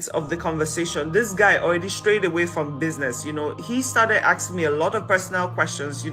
of the conversation, this guy already strayed away from business. He started asking me a lot of personal questions.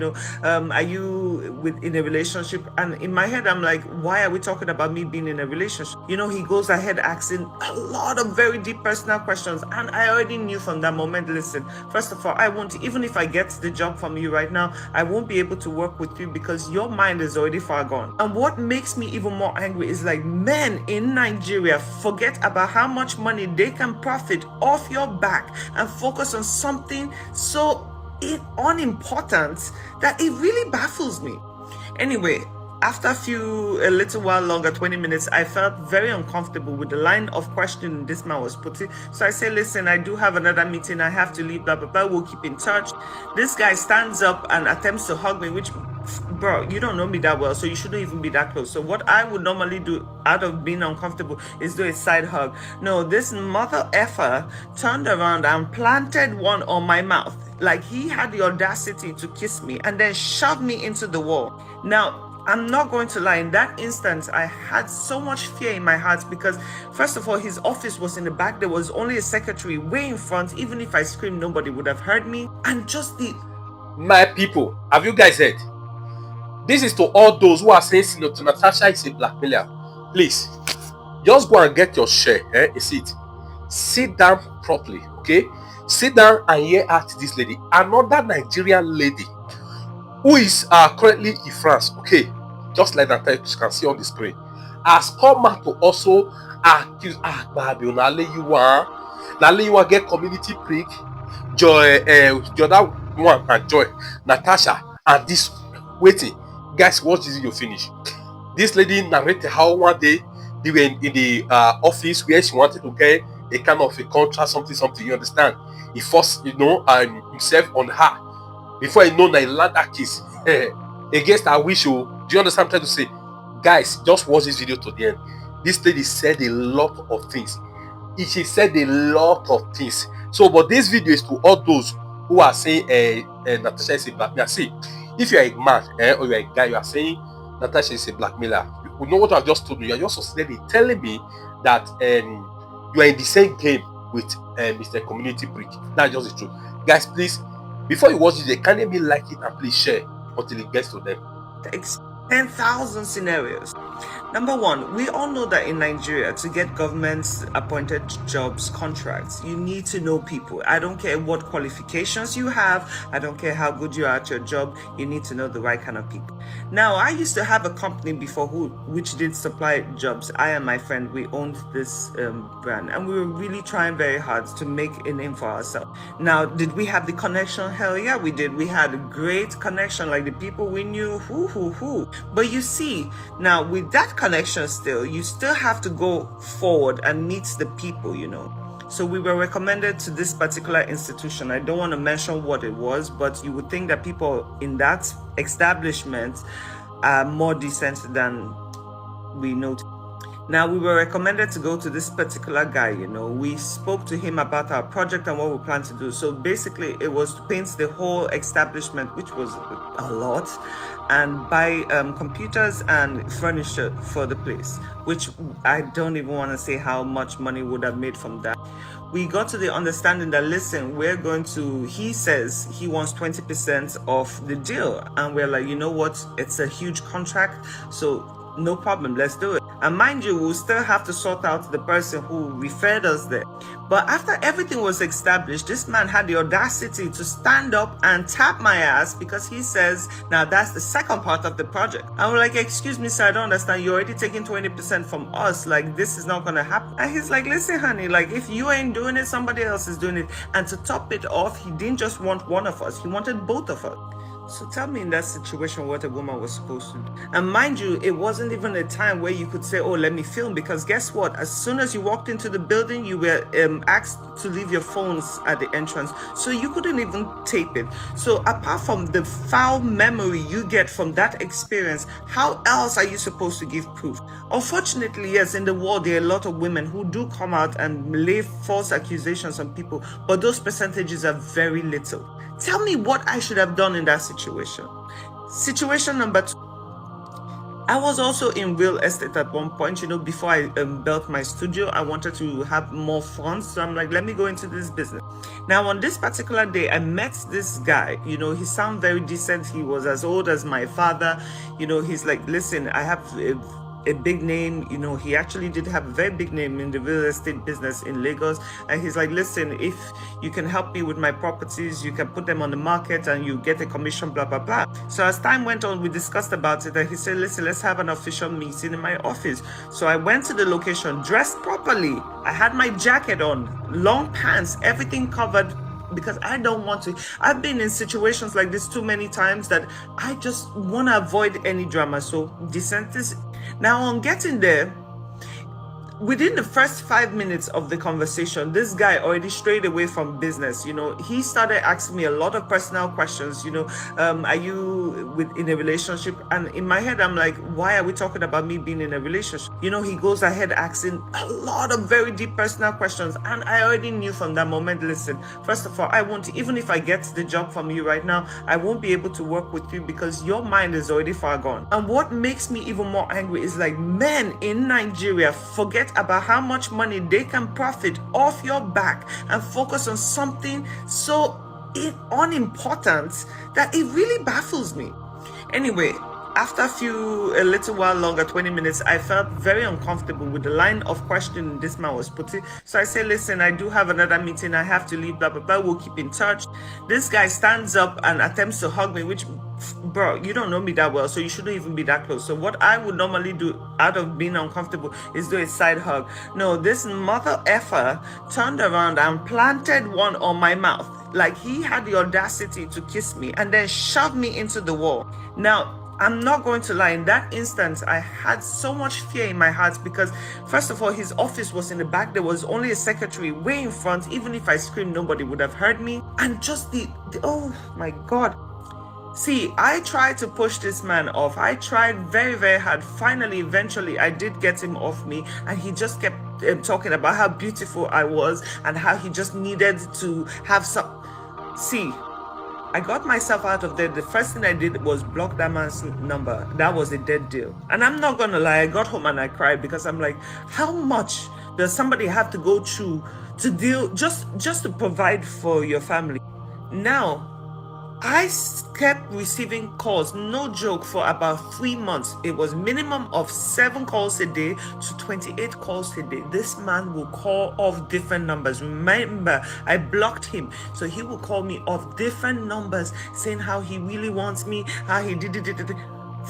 Are you in a relationship? And in my head, I'm like, why are we talking about me being in a relationship? He goes ahead asking a lot of very deep personal questions, and I already knew from that moment, listen, first of all, I won't, even if I get the job from you right now, I won't be able to work with you because your mind is already far gone. And what makes me even more angry is like, men in Nigeria forget about how much money they can profit off your back and focus on something so unimportant that it really baffles me. Anyway, after a little while longer, 20 minutes, I felt very uncomfortable with the line of questioning this man was putting. So I said, listen, I do have another meeting. I have to leave, blah, blah, blah. We'll keep in touch. This guy stands up and attempts to hug me, which, bro, you don't know me that well, so you shouldn't even be that close. So what I would normally do out of being uncomfortable is do a side hug. No, this mother effer turned around and planted one on my mouth. Like he had the audacity to kiss me and then shove me into the wall. Now, I'm not going to lie, in that instance, I had so much fear in my heart because, first of all, his office was in the back. There was only a secretary way in front. Even if I screamed, nobody would have heard me. And just My people, have you guys heard? This is to all those who are saying to Natasha is a blackmailer. Please, just go and get your share, a seat. Sit down properly, okay? Sit down and hear out this lady. Another Nigerian lady who is currently in France, okay? Just like that, you can see on the screen, has come out to also accuse Akpabio. Now get community prick, Joy, the other one and Joy, Natasha, and this waiting. Guys, watch this video finish. This lady narrated how one day they were in the office where she wanted to get a kind of a contract, something. You understand? He forced, himself on her. Before you know, that he land that kiss against her wish. Do you understand what I'm trying to say? Guys, just watch this video to the end. This lady said a lot of things. She said a lot of things. So, but this video is to all those who are saying Natasha is a blackmailer. See, if you are a man or you are a guy, you are saying Natasha is a blackmailer. You know what I've just told you. You are just succeeding telling me that you are in the same game with Mr. Community Brick. That's just the truth. Guys, please, before you watch this, can you like it and please share until it gets to them. 10,000 scenarios. Number one, we all know that in Nigeria, to get government-appointed jobs, contracts, you need to know people. I don't care what qualifications you have. I don't care how good you are at your job. You need to know the right kind of people. Now, I used to have a company before which did supply jobs. I and my friend, we owned this brand, and we were really trying very hard to make a name for ourselves. Now, did we have the connection? Hell yeah, we did. We had a great connection, like the people we knew, who. But you see, now with that connection still, you still have to go forward and meet the people, So we were recommended to this particular institution. I don't want to mention what it was, but you would think that people in that establishment are more decent than we know. Now, we were recommended to go to this particular guy, We spoke to him about our project and what we plan to do. So basically, it was to paint the whole establishment, which was a lot, and buy computers and furniture for the place, which I don't even want to say how much money would have made from that. We got to the understanding that, listen, he says he wants 20% of the deal. And we're like, you know what? It's a huge contract. So no problem, let's do it. And mind you, we'll still have to sort out the person who referred us there. But after everything was established, this man had the audacity to stand up and tap my ass because he says, now that's the second part of the project. And we're like, excuse me, sir, I don't understand. You're already taking 20% from us. Like, this is not going to happen. And he's like, listen, honey, like, if you ain't doing it, somebody else is doing it. And to top it off, he didn't just want one of us. He wanted both of us. So tell me in that situation what a woman was supposed to do. And mind you, it wasn't even a time where you could say, oh, let me film, because guess what? As soon as you walked into the building, you were asked to leave your phones at the entrance. So you couldn't even tape it. So apart from the foul memory you get from that experience, how else are you supposed to give proof? Unfortunately, yes, in the world, there are a lot of women who do come out and lay false accusations on people, but those percentages are very little. Tell me what I should have done in that situation. Situation number 2. I was also in real estate at one point, before I built my studio. I wanted to have more funds. So I'm like, let me go into this business. Now, on this particular day, I met this guy. He sounded very decent. He was as old as my father. He's like, listen, I have a big name. He actually did have a very big name in the real estate business in Lagos. And he's like, listen, if you can help me with my properties, you can put them on the market and you get a commission, blah, blah, blah. So as time went on, we discussed about it and he said, listen, let's have an official meeting in my office. So I went to the location, dressed properly. I had my jacket on, long pants, everything covered, because I don't want to. I've been in situations like this too many times that I just want to avoid any drama. So decent is. Now on getting there, within the first 5 minutes of the conversation, this guy already strayed away from business. He started asking me a lot of personal questions. Are you in a relationship? And in my head, I'm like, why are we talking about me being in a relationship? He goes ahead asking a lot of very deep personal questions. And I already knew from that moment, listen, first of all, I won't, even if I get the job from you right now, I won't be able to work with you because your mind is already far gone. And what makes me even more angry is like men in Nigeria forget about how much money they can profit off your back and focus on something so unimportant that it really baffles me. Anyway, after a little while longer, 20 minutes, I felt very uncomfortable with the line of questioning this man was putting. So I said, listen, I do have another meeting. I have to leave, blah, blah, blah. We'll keep in touch. This guy stands up and attempts to hug me, which, bro, you don't know me that well, so you shouldn't even be that close. So what I would normally do out of being uncomfortable is do a side hug. No, this mother effer turned around and planted one on my mouth. Like he had the audacity to kiss me and then shoved me into the wall. Now, I'm not going to lie, in that instance, I had so much fear in my heart because, first of all, his office was in the back. There was only a secretary way in front. Even if I screamed, nobody would have heard me. And just oh my God. See, I tried to push this man off. I tried very, very hard. Finally, eventually, I did get him off me. And he just kept talking about how beautiful I was and how he just needed to have some. See, I got myself out of there. The first thing I did was block that man's number. That was a dead deal. And I'm not gonna lie, I got home and I cried because I'm like, how much does somebody have to go through to deal just to provide for your family? Now, I kept receiving calls, no joke, for about 3 months. It was minimum of 7 calls a day to 28 calls a day. This man will call off different numbers. Remember, I blocked him. So he will call me off different numbers saying how he really wants me, how he did it.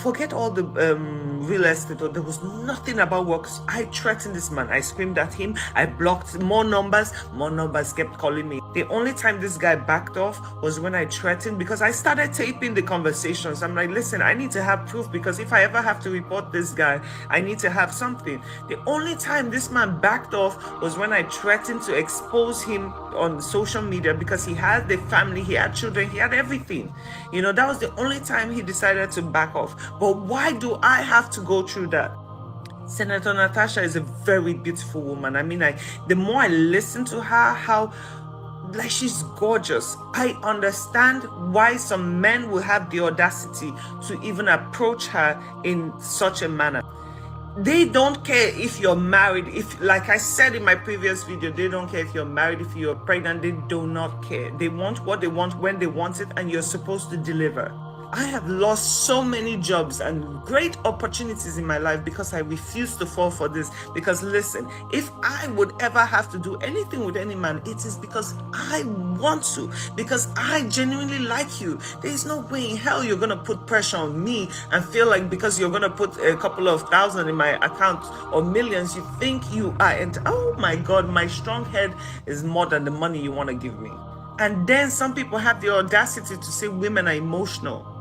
Forget all the real estate. There was nothing about work. I threatened this man. I screamed at him. I blocked more numbers. More numbers kept calling me. The only time this guy backed off was when I threatened, because I started taping the conversations. I'm like, listen, I need to have proof, because if I ever have to report this guy, I need to have something. The only time this man backed off was when I threatened to expose him on social media, because he had the family, he had children, he had everything. That was the only time he decided to back off. But why do I have to go through that? Senator Natasha is a very beautiful woman. I mean, the more I listen to her, how she's gorgeous. I understand why some men will have the audacity to even approach her in such a manner. They don't care if you're married. If, like I said in my previous video, they don't care if you're married, if you're pregnant. They do not care. They want what they want when they want it, and you're supposed to deliver. I have lost so many jobs and great opportunities in my life because I refuse to fall for this. Because listen, if I would ever have to do anything with any man, it is because I want to, because I genuinely like you. There is no way in hell you're gonna put pressure on me and feel like because you're gonna put a couple of thousand in my account or millions, you think you are. And oh my God, my strong head is more than the money you want to give me. And then some people have the audacity to say women are emotional.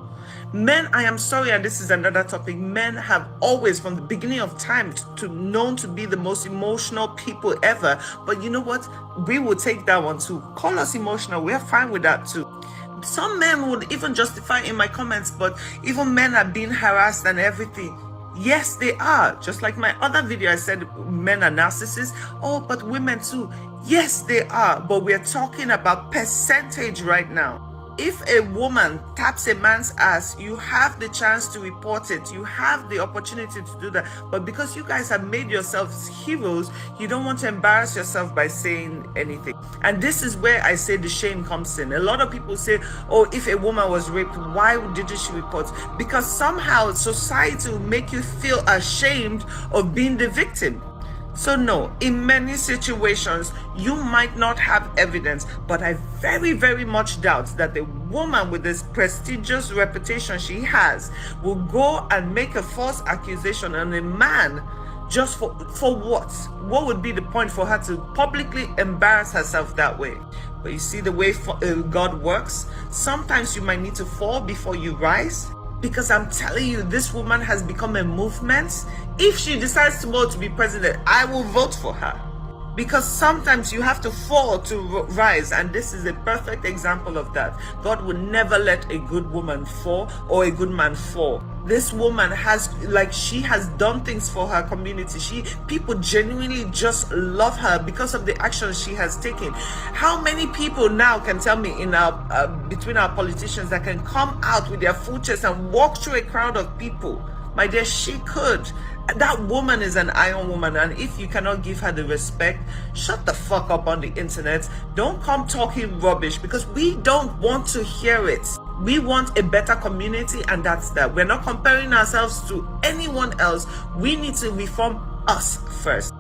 Men, I am sorry, and this is another topic, men have always, from the beginning of time, known to be the most emotional people ever. But you know what? We will take that one too. Call us emotional. We're fine with that too. Some men would even justify in my comments, but even men are being harassed and everything. Yes, they are. Just like my other video, I said men are narcissists. Oh, but women too. Yes, they are. But we're talking about percentage right now. If a woman taps a man's ass, you have the chance to report it. You have the opportunity to do that. But because you guys have made yourselves heroes, you don't want to embarrass yourself by saying anything. And this is where I say the shame comes in. A lot of people say, oh, if a woman was raped, why didn't she report? Because somehow society will make you feel ashamed of being the victim. So no, in many situations, you might not have evidence, but I very, very much doubt that the woman with this prestigious reputation she has will go and make a false accusation on a man just for what? What would be the point for her to publicly embarrass herself that way? But you see the way God works? Sometimes you might need to fall before you rise. Because I'm telling you, this woman has become a movement. If she decides tomorrow to be president, I will vote for her. Because sometimes you have to fall to rise, and this is a perfect example of that. God will never let a good woman fall or a good man fall. This woman she has done things for her community. People genuinely just love her because of the actions she has taken. How many people now can tell me in our between our politicians that can come out with their full chest and walk through a crowd of people? My dear, she could. That woman is an iron woman, and if you cannot give her the respect, shut the fuck up on the internet. Don't come talking rubbish, because we don't want to hear it. We want a better community, and that's that. We're not comparing ourselves to anyone else. We need to reform us first.